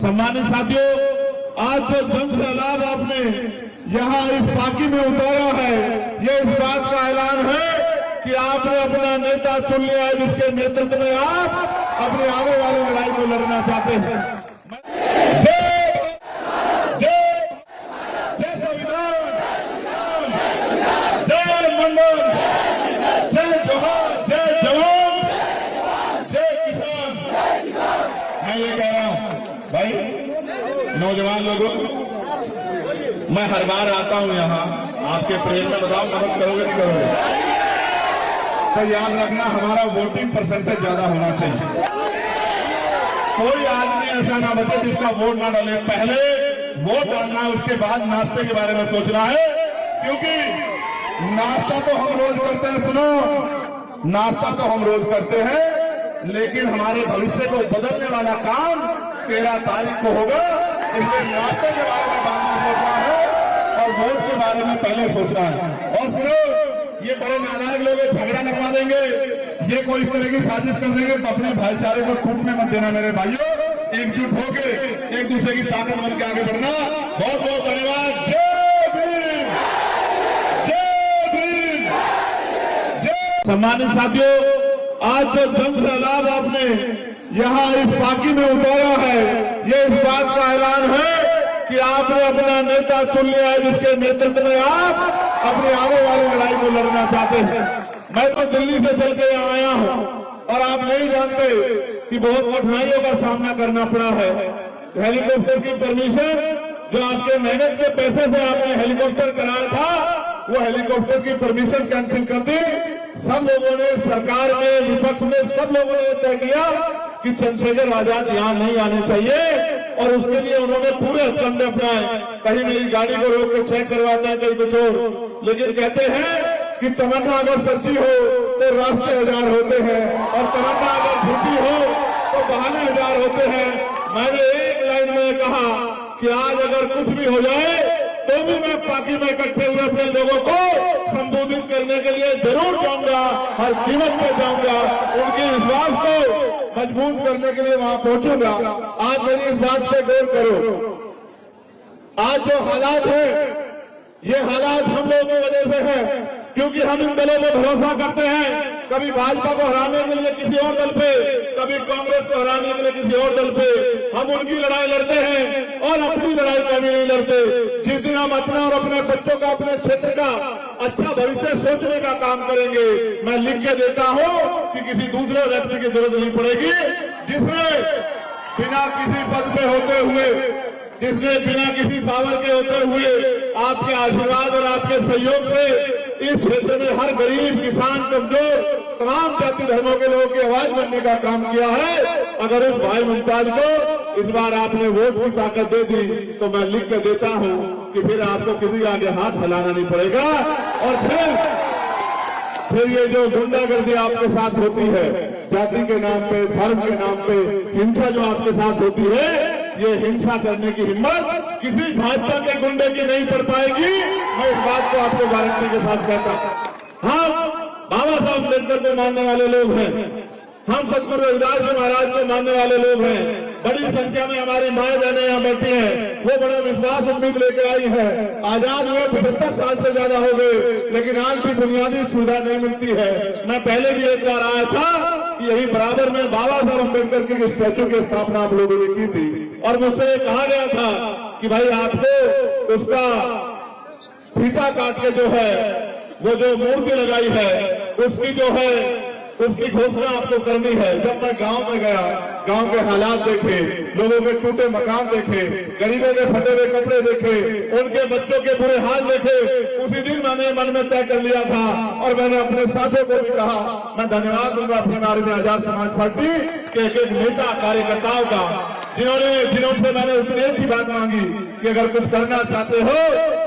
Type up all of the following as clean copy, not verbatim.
सम्मानित साथियों, आज जो जन सैलाब आपने यहाँ इस पार्टी में उतारा है, ये इस बात का ऐलान है कि आपने अपना नेता चुन लिया है जिसके नेतृत्व में आप अपनी आने वाली लड़ाई को लड़ना चाहते हैं। जय संविधान, जय मंडल, जय जोहार, जय जवान, जय किसान। मैं ये कह रहा हूं भाई नौजवान लोगों, मैं हर बार आता हूं यहाँ आपके प्रेम में, बताओ मदद करोगे नहीं करोगे? तो याद रखना हमारा वोटिंग परसेंटेज ज्यादा होना चाहिए। कोई आदमी ऐसा ना बचे जिसका वोट ना डाले। पहले वोट डालना है, उसके बाद नाश्ते के बारे में सोचना है, क्योंकि नाश्ता तो हम रोज करते हैं। सुनो, नाश्ता तो हम रोज करते हैं, लेकिन हमारे भविष्य को बदलने वाला काम 13 तारीख को होगा। इसलिए नाश्ते के बारे में बाद में सोचना है और वोट के बारे में पहले सोचना है। और सुनो, ये बड़े नालायक लोग झगड़ा लगवा देंगे, ये कोई इस तरह की साजिश कर देंगे, तो अपने भाईचारे को टूटने मत देना मेरे भाइयों। एकजुट होकर एक दूसरे की ताकत बन के आगे बढ़ना। बहुत बहुत धन्यवाद। जय भीम, जय भीम, जय। सम्मानित साथियों, आज जो जन सैलाब आपने यहाँ इस पार्टी में उतारा है, ये इस बात का ऐलान है कि आपने अपना नेता चुन लिया है जिसके नेतृत्व में आप अपनी आने वाली लड़ाई को लड़ना चाहते हैं। मैं तो दिल्ली से चल के यहाँ आया हूँ और आप नहीं जानते कि बहुत कठिनाइयों का सामना करना पड़ा है। हेलीकॉप्टर की परमिशन, जो आपके मेहनत के पैसे से आपने हेलीकॉप्टर कराया था, वो हेलीकॉप्टर की परमिशन कैंसिल कर दी। सब लोगों ने, सरकार में, विपक्ष में, सब लोगों ने तय किया कि चंद्रशेखर आजाद यहाँ नहीं आने चाहिए, और उसके लिए उन्होंने पूरे हथकंडे अपनाए। कहीं मेरी गाड़ी को रोक के चेक करवाते हैं, कहीं कुछ और। लेकिन कहते हैं कि तमन्ना अगर सच्ची हो तो रास्ते हजार होते हैं, और तमन्ना अगर झूठी हो तो बहाने हजार होते हैं। मैंने एक लाइन में कहा कि आज अगर कुछ भी हो जाए तो भी मैं पार्टी में इकट्ठे हुए अपने लोगों को संबोधित करने के लिए जरूर जाऊंगा, हर कीमत पे जाऊंगा, उनके विश्वास को मजबूत करने के लिए वहां पहुंचूंगा। आज मेरी इस बात पे गौर करो। आज जो हालात है, ये हालात हम लोगों की वजह से है, क्योंकि हम इन दलों पर भरोसा करते हैं। कभी भाजपा को हराने के लिए किसी और दल पे, कभी कांग्रेस को हराने के लिए किसी और दल पे हम उनकी लड़ाई लड़ते हैं और अपनी लड़ाई कभी नहीं लड़ते। जिस दिन हम अपना और अपने बच्चों का, अपने क्षेत्र का अच्छा भविष्य सोचने का काम करेंगे, मैं लिख के देता हूं कि किसी दूसरे व्यक्ति की जरूरत नहीं पड़ेगी, जिसने बिना किसी पद पे होते हुए, जिसने बिना किसी पावर के होते हुए आपके आशीर्वाद और आपके सहयोग से इस क्षेत्र में हर गरीब, किसान, कमजोर, तमाम जाति धर्मों के लोगों की आवाज बनने का काम किया है। अगर उस भाई मुमताज को इस बार आपने वोट की ताकत दे दी, तो मैं लिख के देता हूं कि फिर आपको किसी आगे हाथ फैलाना नहीं पड़ेगा। और फिर ये जो गुंडागर्दी आपके साथ होती है, जाति के नाम पे, धर्म के नाम पे हिंसा जो आपके साथ होती है, ये हिंसा करने की हिम्मत किसी भाजपा के गुंडे की नहीं कर पाएगी। मैं इस बात को आपको गारंटी के साथ कहता हूं। हम बाबा साहब अम्बेडकर को मानने वाले लोग हैं, हम सतगुरु रविदास जी महाराज को मानने वाले लोग हैं। बड़ी संख्या में हमारी माए बहनें यहाँ बैठी हैं, वो बड़ा विश्वास उम्मीद लेकर आई है। आजाद हुए 75 साल से ज्यादा हो गए, लेकिन आज भी बुनियादी सुविधा नहीं मिलती है। मैं पहले भी एक बार आया था कि यही बराबर में बाबा साहब अम्बेडकर के स्टैचू की स्थापना आप लोगों ने की थी, और मुझसे कहा गया था कि भाई आपको उसका फीता काट के जो है, वो जो मूर्ति लगाई है, उसकी जो है, उसकी घोषणा आपको करनी है। जब मैं गांव में गया, गांव के हालात देखे, लोगों के टूटे मकान देखे, गरीबों के फटे हुए कपड़े देखे, उनके बच्चों के बुरे हाल देखे, उसी दिन मैंने मन में तय कर लिया था, और मैंने अपने साथियों को भी कहा, मैं धन्यवाद दूंगा अपनी नारी आजाद समाज पार्टी के एक नेता, कार्यकर्ताओं का, जिन्होंने मैंने उतनी एक ही बात मांगी कि अगर कुछ करना चाहते हो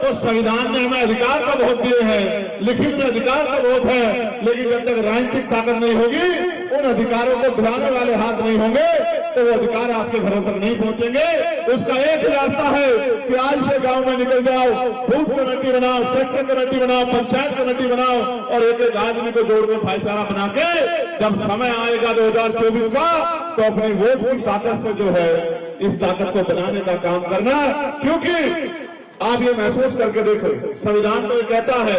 तो संविधान ने हमें अधिकार का वोट दिए हैं, लिखित में अधिकार का वोट है, लेकिन जब तक राजनीतिक ताकत नहीं होगी, उन अधिकारों को दिलाने वाले हाथ नहीं होंगे, तो वो अधिकार आपके घरों तक नहीं पहुंचेंगे। उसका एक ही रास्ता है कि आज से गांव में निकल जाओ, बूथ कमेटी बनाओ, सेक्टर कमेटी बनाओ, पंचायत कमेटी बनाओ, और एक एक आदमी को जोड़ के भाईचारा बना के जब समय आएगा 2024 का, तो अपनी वोट की ताकत से जो है इस ताकत को बनाने का काम करना। क्योंकि आप ये महसूस करके देखो, संविधान तो ये कहता है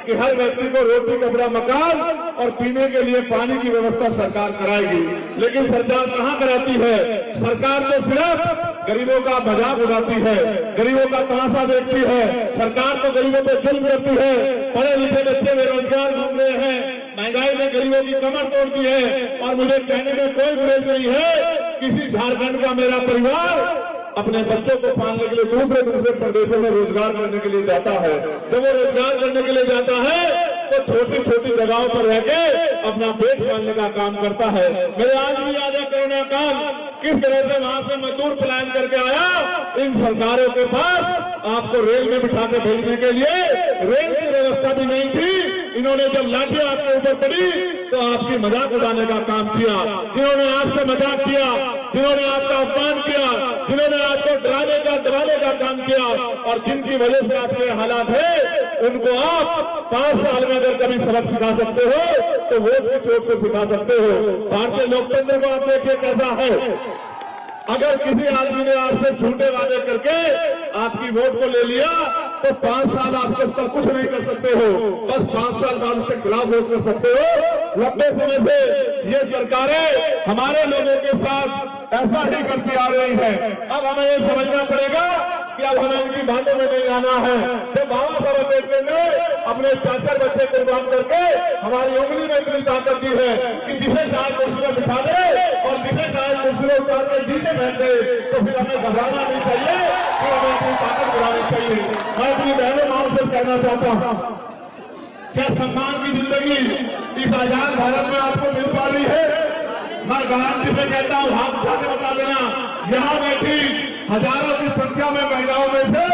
कि हर व्यक्ति को रोटी, कपड़ा, मकान और पीने के लिए पानी की व्यवस्था सरकार कराएगी। लेकिन सरकार कहाँ कराती है? सरकार तो सिर्फ गरीबों का मजाक उड़ाती है, गरीबों का तमाशा देखती है। सरकार तो गरीबों पर जुल्म करती है। पढ़े लिखे बच्चे बेरोजगार घूम रहे हैं, महंगाई ने गरीबों की कमर तोड़ दी है। और मुझे कहने में कोई गुरेज नहीं है, किसी झारखंड का मेरा परिवार अपने बच्चों को पालने के लिए दूसरे प्रदेशों में रोजगार करने के लिए जाता है। जब वो रोजगार करने के लिए जाता है तो छोटी छोटी जगहों पर रहकर अपना पेट पालने का काम करता है। मेरे आज भी याद है कोरोना काल, किस तरह से वहां से मजदूर पलायन करके आया। इन सरकारों के पास आपको रेल में बिठा के भेजने के लिए रेल की व्यवस्था भी नहीं थी। इन्होंने जब लाठी आपके ऊपर पड़ी तो आपकी मजाक उड़ाने का काम किया। जिन्होंने आपसे मजाक किया, जिन्होंने आपका अपमान किया, जिन्होंने आपको डराने का दबाने का काम किया और जिनकी वजह से आपके हालात है, उनको आप 5 साल में अगर कभी सबक सिखा सकते हो तो वोट की चोट से सिखा सकते हो। भारतीय लोकतंत्र को आप देखिए कैसा है। अगर किसी आदमी ने आपसे झूठे वादे करके आपकी वोट को ले लिया तो 5 साल आप उसका कुछ नहीं कर सकते हो, बस 5 साल बाद उसके खिलाफ वोट कर सकते हो। लंबे समय से ये सरकारें हमारे लोगों के साथ ऐसा ही करती आ रही है। अब हमें ये समझना पड़ेगा कि अब हमें इनकी बातों में नहीं आना है। जब बाबा साहब अम्बेडकर ने अपने 4 बच्चे कुर्बान करके हमारी उंगली में इतनी ताकत दी है कि जिसे चाहे कुर्सी में बिठा दे और जिसे चाहे कुर्सी में उतार के नीचे बैठ दे, तो फिर हमें घबराना नहीं चाहिए, फिर हमें अपनी ताकत बढ़ानी चाहिए। मैं अपनी बहनों माओ से कहना चाहता हूँ, क्या सम्मान की जिंदगी इस आजाद भारत में आपको मिल पा रही है? मैं गारंटी से कहता हूँ, हाथ उठा के बता देना, यहाँ बैठी हजारों की संख्या में महिलाओं में से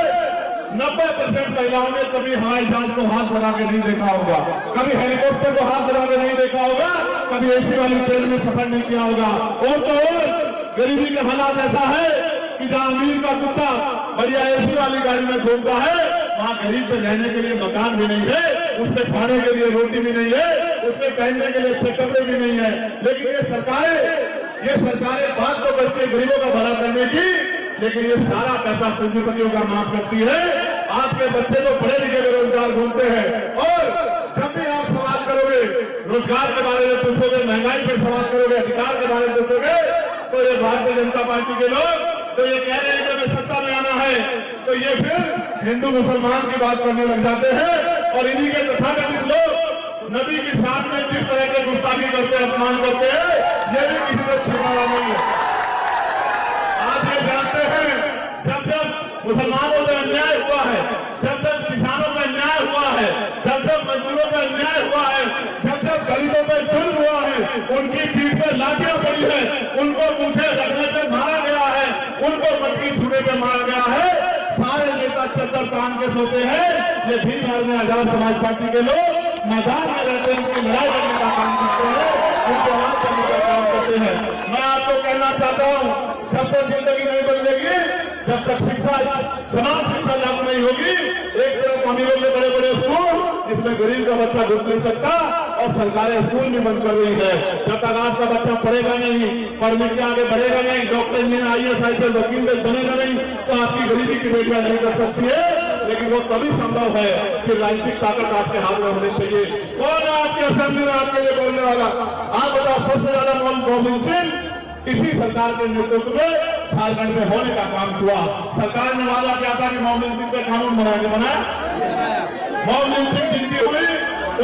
90% महिलाओं ने कभी हवाई जहाज को हाथ लगा के नहीं देखा होगा, कभी हेलीकॉप्टर को हाथ लगा के नहीं देखा होगा, कभी एसी वाली ट्रेन में सफर नहीं किया होगा। और तो और गरीबी का हालात ऐसा है कि जहाँ अमीर का कुत्ता बढ़िया एसी वाली गाड़ी में घूमता है, वहाँ गरीब पे रहने के लिए मकान भी नहीं है, उससे खाने के लिए रोटी भी नहीं है, उससे पहनने के लिए अच्छे कपड़े भी नहीं है। लेकिन ये सरकारें बात तो करती है गरीबों का भला करने की, लेकिन ये सारा पैसा पूंजीपतियों का माफ करती है। आपके बच्चे तो पढ़े लिखे बेरोजगार घूमते हैं। और जब भी आप सवाल करोगे, रोजगार के बारे में पूछोगे, महंगाई पर सवाल करोगे, अधिकार के बारे में पूछोगे, तो ये भारतीय जनता पार्टी के लोग तो ये कह रहे हैं कि हमें सत्ता में आना है, तो ये फिर हिंदू मुसलमान की बात करने लग जाते हैं। और इन्हीं के तथाकथित लोग नबी के साथ में जिस तरह के गुस्ताखी करते हैं, अपमान करते हैं, ये भी किसी को छिपाना नहीं है। आप ये जानते हैं, जब जब मुसलमानों पर अन्याय हुआ है, जब जब किसानों पर अन्याय हुआ है, जब जब मजदूरों पर अन्याय हुआ है, जब जब गरीबों पर जुल्म हुआ है, उनकी पीठ पर लाठियां पड़ी है, उनको मुझे रखने से मारा गया है, उनको मटकी छूने पर मारा गया है, सारे नेता चद्दर तान के सोते हैं। ये भीड़ में आजाद समाज पार्टी के लोग मैदान में रहते हैं, उनकी लड़ाई करने का काम करते हैं, उनको आवाज करने का काम करते हैं। मैं आपको कहना चाहता हूँ, जब तक जिंदगी नहीं बदलेगी, जब तक शिक्षा समान शिक्षा लागू नहीं होगी, एक तरफ अमीरों के बड़े बड़े स्कूल जिसमें गरीब का बच्चा घुस नहीं सकता और सरकारें स्कूल भी बंद कर रही है। जब तक आपका बच्चा पढ़ेगा नहीं, पढ़ने के आगे बढ़ेगा नहीं, डॉक्टर इंजीनियर IAS IPS वकील बनेगा नहीं, तो आपकी गरीबी की बेटियां नहीं कर सकती है। लेकिन वो तभी संभव है कि राजनीतिक ताकत आपके हाथ में होनी चाहिए। कौन है आपकी असेंबली में आपके लिए बोलने वाला? आप बताओ, सबसे ज्यादा मोहम्मद सिंह इसी सरकार के नेतृत्व में झारखंड में होने का काम हुआ। सरकार ने वादा किया था कि मोहम्मद सिंह पे कानून बनाया। मोहम्मद सिंह जिनकी हुई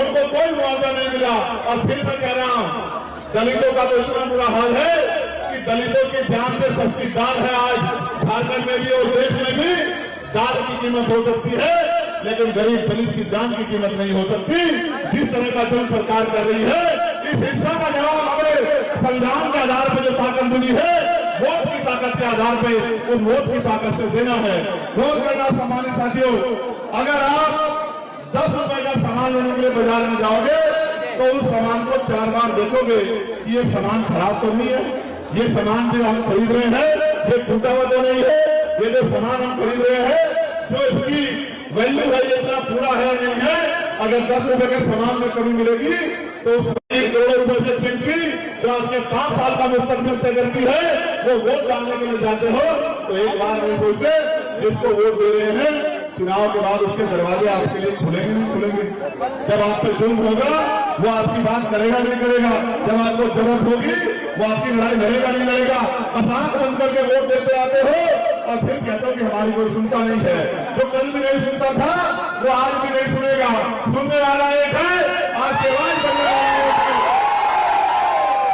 उनको कोई मुआवजा नहीं मिला। और फिर मैं कह रहा हूं, दलितों का तो इतना बुरा हाल है कि दलितों की जान से सस्ती दाल है आज झारखंड में भी और देश में भी। दाल की कीमत हो सकती है, लेकिन गरीब दलित की जान की कीमत नहीं हो सकती। जिस तरह का जुल्म सरकार कर रही है, इस हिंसा का जवाब हमें संविधान के आधार पर जो ताकत मिली है, वोट की ताकत के आधार पर उस वोट की ताकत से देना है। रोज करना सम्मानित साथियों, अगर आप 10 रुपए का सामान लेने के लिए बाजार में जाओगे तो उस सामान को 4 बार देखोगे, ये सामान खराब तो नहीं है, ये सामान जो हम खरीद रहे हैं ये टूटा हुआ तो नहीं है, ये जो सामान हम खरीद रहे हैं जो इसकी वैल्यू है ये इतना पूरा है नहीं है। अगर 10 रुपए के सामान में कमी मिलेगी तो 1 करोड़ रुपए से गिनती जो आपने 5 साल का मुस्तकबिल तय करती है, वो वोट डालने के लिए जाते हो तो एक बार नहीं सोचते जिसको वोट दे रहे हैं चुनाव के बाद उसके दरवाजे आपके लिए खुलेंगे नहीं खुलेंगे। जब आप पे जुल्म होगा वो आपकी बात करेगा नहीं करेगा, जब आपको जरूरत होगी वो आपकी लड़ाई लड़ेगा नहीं लड़ेगा। बस आंख बंद करके वोट देते आते हो और फिर कहते हो कि हमारी कोई सुनता नहीं है। जो कल भी नहीं सुनता था वो आज भी नहीं सुनेगा। सुनने वाला एक है, आशीर्वाद करने वाला एक है।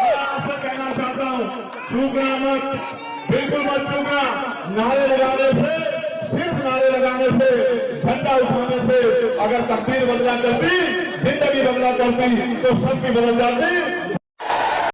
मैं आपसे कहना चाहता हूं, चूकना मत, बिल्कुल मत चूकना। नारे लगाने से, सिर्फ नारे लगाने से, झंडा उठाने से अगर तकदीर बदला करती, जिंदगी बदला करती तो सब भी बदल जाती।